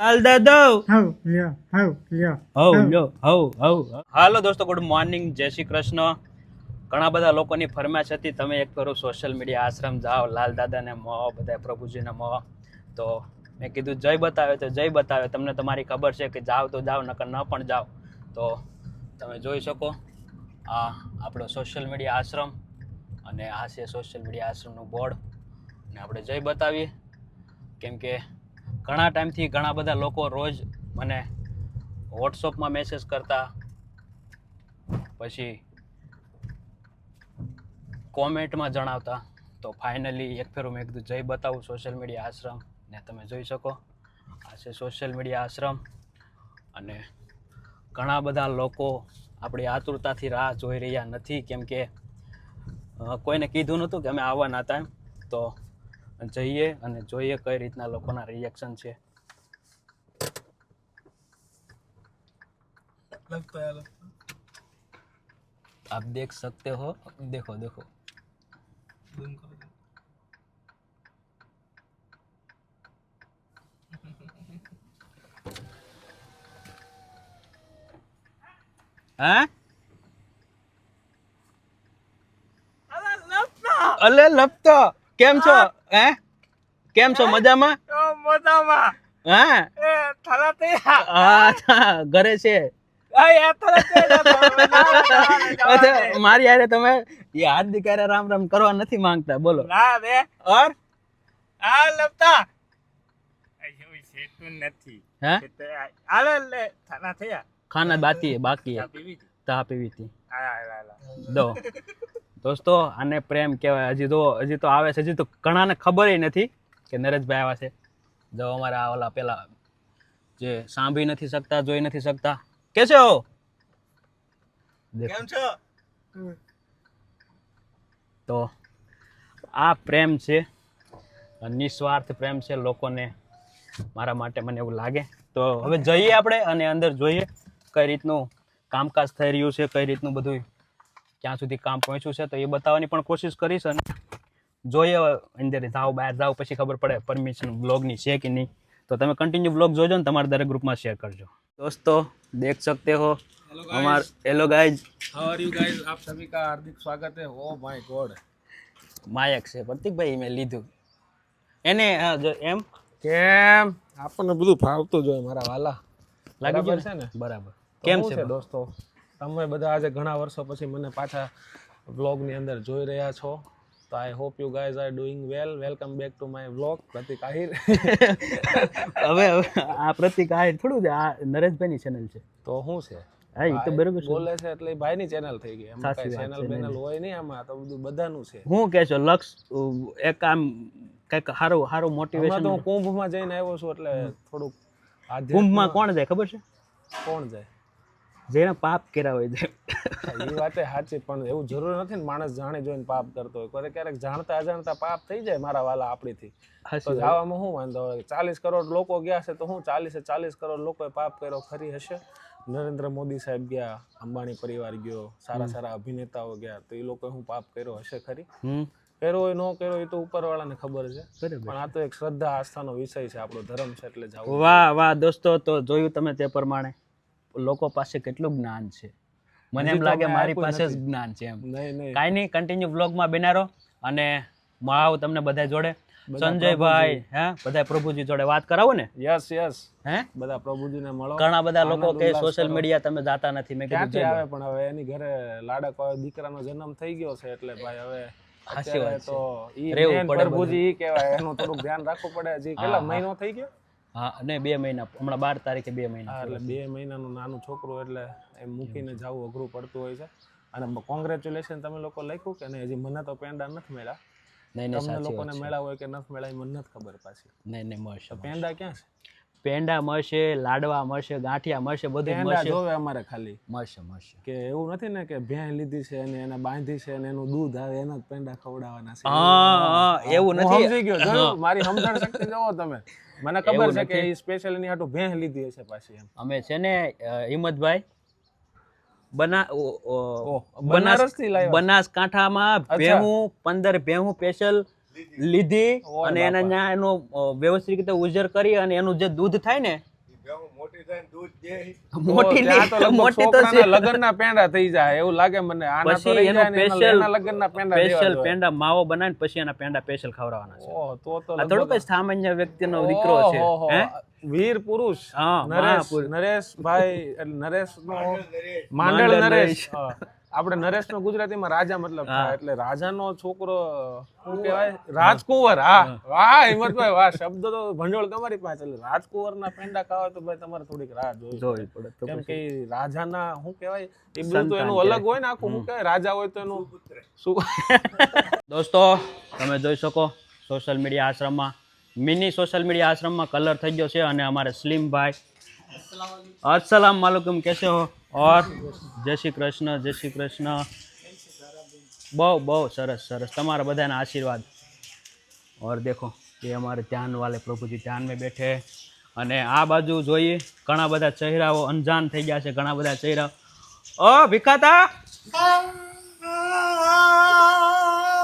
હાલ દાદો લ્યો. હાલો દોસ્તો, ગુડ મોર્નિંગ, જય શ્રી કૃષ્ણ. ઘણા બધા લોકોની ફરમાઈશ હતી તમે એક કરો સોશિયલ મીડિયા આશ્રમ જાઓ, લાલ દાદાને મળો, બધા પ્રભુજીને મળો. તો મેં કીધું જય બતાવે તો જય બતાવે. તમને તમારી ખબર છે કે જાઓ તો જાઓ, નકર ન પણ જાઓ. તો તમે જોઈ શકો આ આપણો સોશિયલ મીડિયા આશ્રમ, અને આ છે સોશિયલ મીડિયા આશ્રમનું બોર્ડ. અને આપણે જય બતાવીએ, કેમ કે ઘણા ટાઈમથી ઘણા બધા લોકો રોજ મને વોટ્સઅપમાં મેસેજ કરતા, પછી કોમેન્ટમાં જણાવતા. તો ફાઇનલી એક ફેરું મેં કીધું જય બતાવું સોશિયલ મીડિયા આશ્રમ. ને તમે જોઈ શકો આ છે સોશિયલ મીડિયા આશ્રમ. અને ઘણા બધા લોકો આપણી આતુરતાથી રાહ જોઈ રહ્યા નથી, કેમ કે કોઈને કીધું નહોતું કે અમે આવવાના હતા. તો જઈએ અને જોઈએ કઈ રીતના લોકોના રિએક્શન છે. आप देख सकते हो, देखो देखो. हाँ અલે લપતો કેમ છો? હે કેમ છો? મજામાં? મજામાં હા એ થાલા તૈયાર હા ઘરે છે. આ થાલા તૈયાર મારી યારે તમે એ હાર્દિક યારે રામ રામ કરવા નથી માંગતા, બોલો. ના રે ઓર આ લપતા આઈ સેટું નથી હે આલે લે થાલા તૈયાર ખાના બાકી હે પીવી ચા પીવી હતી. આ દો દોસ્તો, આને પ્રેમ કહેવાય. હજી તો આવે છે, હજી તો ઘણાને ખબર નથી કે નરેશભાઈ આવ્યા છે. જો અમારા ઓલા પેલા જે સાંભળી નથી શકતા, જોઈ નથી શકતા, કે છે હો કેમ છો? તો આ પ્રેમ છે, નિસ્વાર્થ પ્રેમ છે લોકોને મારા માટે, મને એવું લાગે. તો હવે જઈએ આપણે અને અંદર જોઈએ કઈ રીતનું કામકાજ થઈ રહ્યું છે, કઈ રીતનું બધું ક્યાં સુધી કામ પહોંચ્યું છે. તો એ બતાવવાની પણ કોશિશ કરીશ. અને જોઈએ અંદર જાઓ, બહાર જાઓ, પછી ખબર પડે પરમિશન બ્લોગની છે કે નહીં. તો તમે કન્ટિન્યુ બ્લોગ જોજો ને તમારા દરેક ગ્રુપમાં શેર કરજો. दोस्तों देख सकते हो हमार hello guys, how are you guys? आप सभी का हार्दिक स्वागत है. ओ माय गॉड માયક છે પ્રતિકભાઈ, મેં લીધું એને જો એમ કેમ આપણને બધું ફાવતું જ હોય મારા વાલા. લાગી બરાબર ગયું છે ને? બરાબર. કેમ કેમ છે દોસ્તો? તમે બધા આજે ઘણા વર્ષો પછી મને પાછા વ્લોગની અંદર જોઈ રહ્યા છો. તો I hope you guys are doing well. Welcome back to my vlog Pratik Ahir. હવે આ પ્રતિક આ થોડું છે, આ નરેશભાઈની ચેનલ છે. તો શું છે? હા એ તો બરોબર છે. બોલે છે એટલે ભાઈની ચેનલ થઈ ગઈ. એમાં સાચી કઈ વાત ચેનલ છે. બેનલ હોય નહીં, આમાં તો બધું બધાનું છે. હું કહે છો લક્ષ એક આમ કંઈક સારું સારું હમણાં મોટિવેશન. તો હું કુંભમાં જઈને આવ્યો છું એટલે થોડુંક કુંભમાં કોણ જાય ખબર છે? કોણ જાય? જેને પાપ કર્યા હોય છે. એ વાતે સાચી, પણ એવું જરૂર નથી ને માણસ જાણી જોઈને પાપ કરતો હોય. ક્યારેક જાણતા અજાણતા પાપ થઈ જાય મારા વાલા આપણીથી. તો જવામાં શું વાંધો હોય? 40 કરોડ લોકો ગયા છે તો હું 40 કરોડ લોકોએ પાપ કર્યો ખરી હશે? નરેન્દ્ર મોદી સાહેબ ગયા, અંબાણી પરિવાર ગયો, સારા સારા અભિનેતાઓ ગયા, તો એ લોકોએ હું પાપ કર્યો હશે ખરી? કર્યો હોય ન કર્યો હોય તો ઉપરવાળાને ખબર છે. પણ આ તો એક શ્રદ્ધા આસ્થાનો વિષય છે, આપણો ધર્મ છે એટલે જાવું. વાહ વાહ દોસ્તો, તો જોયું તમે તે પ્રમાણે લોકો પાસે કેટલું જ્ઞાન છે. મને એમ લાગે મારી પાસે જ જ્ઞાન છે એમ. નહીં કાંઈ નહીં, કન્ટિન્યુ બ્લોગમાં બનારો અને મળાવો તમને બધા જોડે. સંજયભાઈ હે બધા પ્રભુજી જોડે વાત કરાવો ને. યસ હે બધા પ્રભુજીને મળો. ઘણા બધા લોકો કે સોશિયલ મીડિયા તમે જાતા નથી. મેં કીધું ક્યાંથી આવે, પણ હવે એની ઘરે લાડક દીકરાનો જન્મ થઈ ગયો છે એટલે ભાઈ હવે અત્યારે તો ઈ મેન પ્રભુજી ઈ કહેવાય, એનું થોડુંક ધ્યાન રાખવું પડે. હજી કેટલા મહિનો થઈ ગયો? હા, અને 2 મહિના, હમણાં 12 તારીખે 2 મહિના. એટલે 2 મહિનાનું નાનું છોકરું એટલે એમ મૂકીને જવું અઘરું પડતું હોય છે. અને કોંગ્રેચ્યુલેશન તમે લોકો લખ્યું કે નહીં? હજી મને તો પેંડા નથી મળ્યા. નહીં તમને લોકોને મળ્યા હોય કે નથી મળ્યા એ મને નથી ખબર પાછી. નહીં મળશે. પેંડા ક્યાં છે? પેંડા મળશે, લાડવા મળશે, ગાંઠિયા મળશે, બધું પેંડા મળશે. જોવે અમારે ખાલી. મળશે કે એવું નથી ને કે ભેં લીધી છે અને એને બાંધી છે અને એનું દૂધ આવે એના જ પેંડા ખવડાવવાના છે. હા, એવું નથી. સમજી ગયો, જોયું? મારી સમજણ શક્તિ જોવો તમે. મને ખબર છે કે એ સ્પેશિયલ એની હાટુ ભેં લીધી હશે પાછી એમ. અમે છે ને હિંમતભાઈ બનારસથી લાવ્યા. બનાસકાંઠામાં ભેહું 15 ભેહું સ્પેશિયલ લીધી ઓય અને એના બાપા. ત્યાં એનું વ્યવસ્થિત રીતે ઉજર કરી અને એનું જે દૂધ થાય ને મોટી ત્યાં તો લગભગ મોટી તો છોકરાના છે. લગ્નના પેંડા થઈ જાય એવું લાગે મને. આના તો પછી રહી એનું જાય ને special- એના લગ્નના પેંડા દેવા સ્પેશિયલ જોઈએ. પેંડા માવો બનાવીને પછી એના પેંડા સ્પેશિયલ ખવડાવવાના છે. ઓહ, તો આ થોડું કઈ સામાન્ય વ્યક્તિનો દીકરો છે ઓહો, હે વીર પુરુષ હા, નરેશભાઈ એટલે નરેશનો માંડળ નરેશ. હા. આપણે નરેશનો ગુજરાતીમાં રાજા મતલબ થાય. એટલે રાજાનો છોકરો શું કહેવાય? રાજકુંવર. હા વાહ હિંમતભાઈ વાહ, શબ્દ તો ભંડોળ તમારી પાસે. એટલે રાજકુંવરના પેંડા ખાવા તો ભાઈ તમારે થોડીક રાહ જોવી જોવી પડે તો કેમ કે ઈ રાજાના શું કહેવાય એ બધું તો સંતાન એનું અલગ હોય ને આખું. શું કહેવાય રાજા હોય તો એનું શું દોસ્તો તમે જોઈ શકો સોશિયલ મીડિયા આશ્રમમાં મિની સોશિયલ મીડિયા આશ્રમમાં કલર થઈ ગયો છે અને અમારે સ્લીમભાઈ अस्सलाम वालेकुम कैसे हो और जय श्री कृष्ण बहु बहु सरस सरस तमारा बधाना आशीर्वाद और देखो ये हमारे ध्यान वाले प्रभु जी ध्यान में बैठे અને આ બાજુ જોઈએ ઘણા બધા ચહેરાઓ અંજાન થઈ ગયા છે ઘણા બધા ચહેરા ઓ ભીખાતા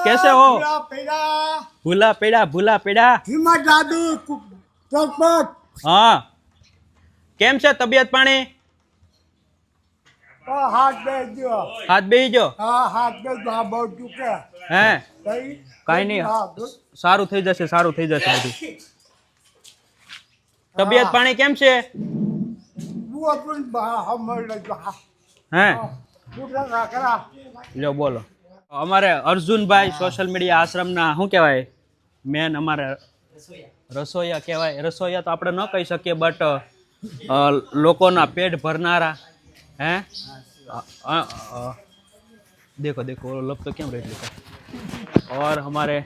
कैसे हो ભૂલા પેડા હા કેમ છે તબિયત પાણી હાથ બેહી ગયો હે કાઈ નહીં સારું થઈ જશે બધું તબિયત પાણી કેમ છે હે લો બોલો અમારે અર્જુનભાઈ સોશિયલ મીડિયા આશ્રમના શું કહેવાય મેન અમારે રસોઈયા કહેવાય રસોઈયા તો આપણે ન કહી શકીએ બટ લોકોના પેટ ભરનારા હે देखो देखो वो लोग तो क्यों रेट लेता और हमारे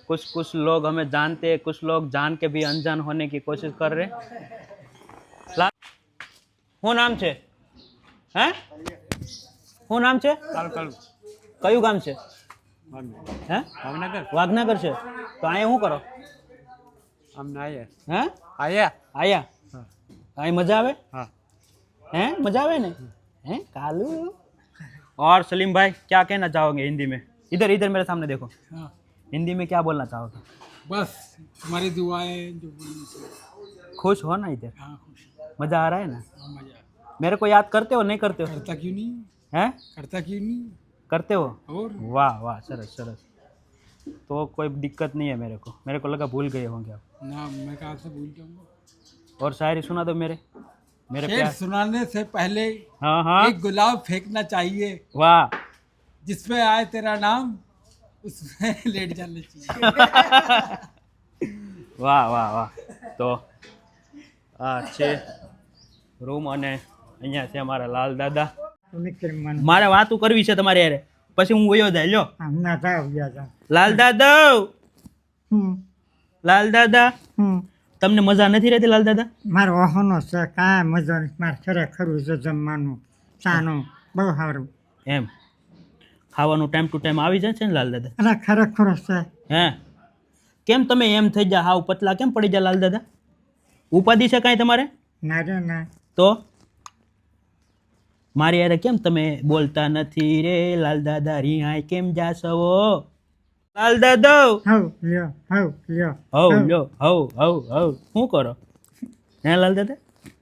कुछ लोग हमें जानते हैं कुछ लोग जान के भी अनजान होने की कोशिश कर रहे શું નામ છે હે શું નામ છે કયું ગામ છે હે વાઘનગર છે તો અહીંયા શું કરો હે આયા અહીં मजा आवे हैं मजा आवे ने हैं कालू और सलीम भाई क्या कहना चाहोगे हिंदी में इधर इधर मेरे सामने देखो हिंदी में क्या बोलना चाहोगे बस तुम्हारी दुआएं जो बोलनी चाहिए। खुश हो ना इधर हाँ खुश मजा आ रहा है ना हाँ, मजा मेरे को याद करते हो नहीं करते हो करता क्यों नहीं हैं करता क्यों नहीं करते हो और वाह वाह सरस सरस तो कोई दिक्कत नहीं है मेरे को लगा भूल गए होंगे आप ना मैं कहाँ से भूल जाऊंगा और शायरी सुना दो मेरे शेर प्यार सुनाने से पहले हाँ हाँ एक गुलाब फेंकना चाहिए वाह जिसमें आए तेरा नाम उसमें लेट जाना चाहिए વાહ વાહ વાહ તો આ છે રૂમ અને અહીંયા છે અમારા લાલ દાદા મારે વાતું કરવી છે તમારે યારે પછી હું વયો જાય લ્યો લાલ દાદા તમને મજા નથી રહેતી લાલ દાદા મારો વાહનો છે કાંઈ મજા નથી મારે ખરેખર છે જમવાનું ચાનું બહુ સારું એમ ખાવાનું ટાઈમ ટુ ટાઈમ આવી જાય છે ને લાલ દાદા અને ખરેખર છે હે કેમ તમે એમ થઈ જા હાવ પતલા કેમ પડી જા લાલ દાદા ઉપાધિ છે કાંઈ તમારે ના રે ના તો મારી યારે કેમ તમે બોલતા નથી રે લાલ દાદા રિહાય કેમ જાશો લાલ દાદા હવ લ્યો હવ લ્યો હવ લ્યો હવ શું કરો હે લાલ દાદા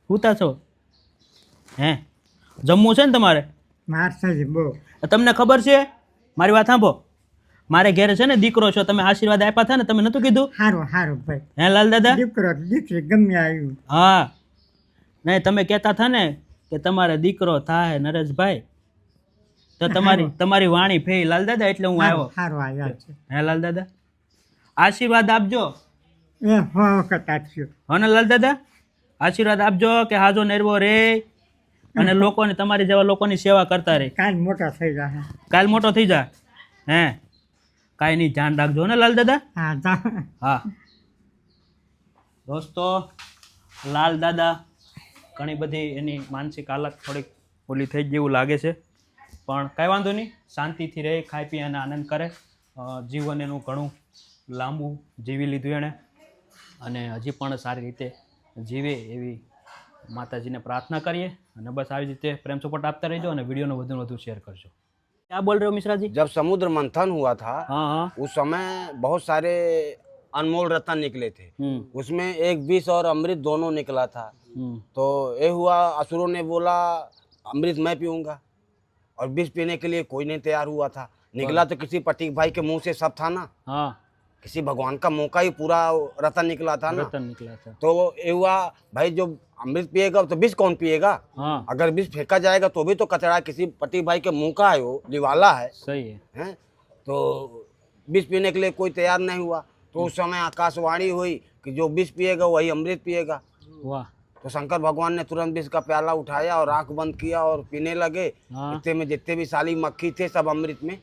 હુતા છો હે જમવું છે ને તમારે મારશે જ બહુ તમને ખબર છે મારી વાત સાંભળો મારે ઘેરે છે ને દીકરો છો તમે આશીર્વાદ આપ્યા હતા ને તમે નતું કીધું સારું સારું ભાઈ હે લાલ દાદા દીકરો દીકરી ગમે આવ્યું હા નહીં તમે કહેતા હતા ને કે તમારે દીકરો થાય નરેશભાઈ તો તમારી વાણી ફેઈ લાલ દાદા એટલે હું આવ્યો સારું આવ્યા છે હે લાલ દાદા આશીર્વાદ આપજો એ હો વખત આપ્યું હો ને લાલ દાદા આશીર્વાદ આપજો કે હાજો નેરવો રે અને લોકોને તમારી જેવા લોકોની સેવા કરતા રહે કાલ મોટો થઈ જશે કાલ મોટો થઈ જા હે કાંઈ નહીં ધ્યાન રાખજો ને લાલ દાદા હા જા હા દોસ્તો લાલ દાદા ઘણી બધી એની માનસિક હાલત થોડીક ઓલી થઈ જેવું લાગે છે પણ કાંઈ વાંધો નહીં શાંતિથી રહે ખાઈ પી અને આનંદ કરે જીવન એનું ઘણું લાંબુ જીવી લીધું એણે અને હજી પણ સારી રીતે જીવે એવી માતાજીને પ્રાર્થના કરીએ અને બસ આવી રીતે પ્રેમ સપોર્ટ આપતા રહેજો અને વિડીયોને વધુને વધુ શેર કરજો क्या बोल रहे हो मिश्रा जी? जब समुद्र मंथन हुआ था हाँ हाँ। उस समय बहुत सारे अनमोल रत्न निकले थे। उसमें एक विष और अमृत दोनों निकला था। तो ये हुआ, असुरों ने बोला अमृत मैं पीऊंगा, और विष पीने के लिए कोई नहीं तैयार हुआ था। निकला तो किसी पटीक भाई के मुंह से सब था ना, हाँ, किसी भगवान का मुंह का ही पूरा रतन निकला था ना। रतन निकला था। तो ये हुआ, भाई जो अमृत पिएगा तो विष कौन पिएगा? हाँ, अगर विष फेंका जाएगा तो भी तो कचरा, किसी पटीक भाई के मुंह का है, वो निवाला है, सही है। हैं? तो विष पीने के लिए कोई तैयार नहीं हुआ। तो उस समय आकाशवाणी हुई कि जो विष पिएगा वही अमृत पिएगा। वाह। तो शंकर भगवान ने तुरंत विष का प्याला उठाया और आंख बंद किया और पीने लगे। हाँ। इतने में जितने भी साली मक्खी थे सब अमृत में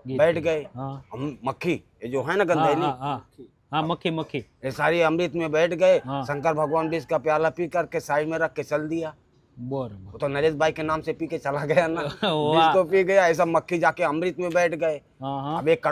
गीत। बैठ गए। हाँ मक्खी ये जो है ना हाँ गंधेली, हाँ हाँ हाँ, मक्खी मक्खी। ये सारी अमृत में बैठ गए। हाँ। शंकर भगवान विष का प्याला पी करके साइड में रख के चल दिया। बोर। वो तो नरेश भाई के नाम से पी के चला गया ना, वाह। विष तो पी गया, ऐसा मक्खी जाके अमृत में बैठ गए। हाँ हाँ। अब एक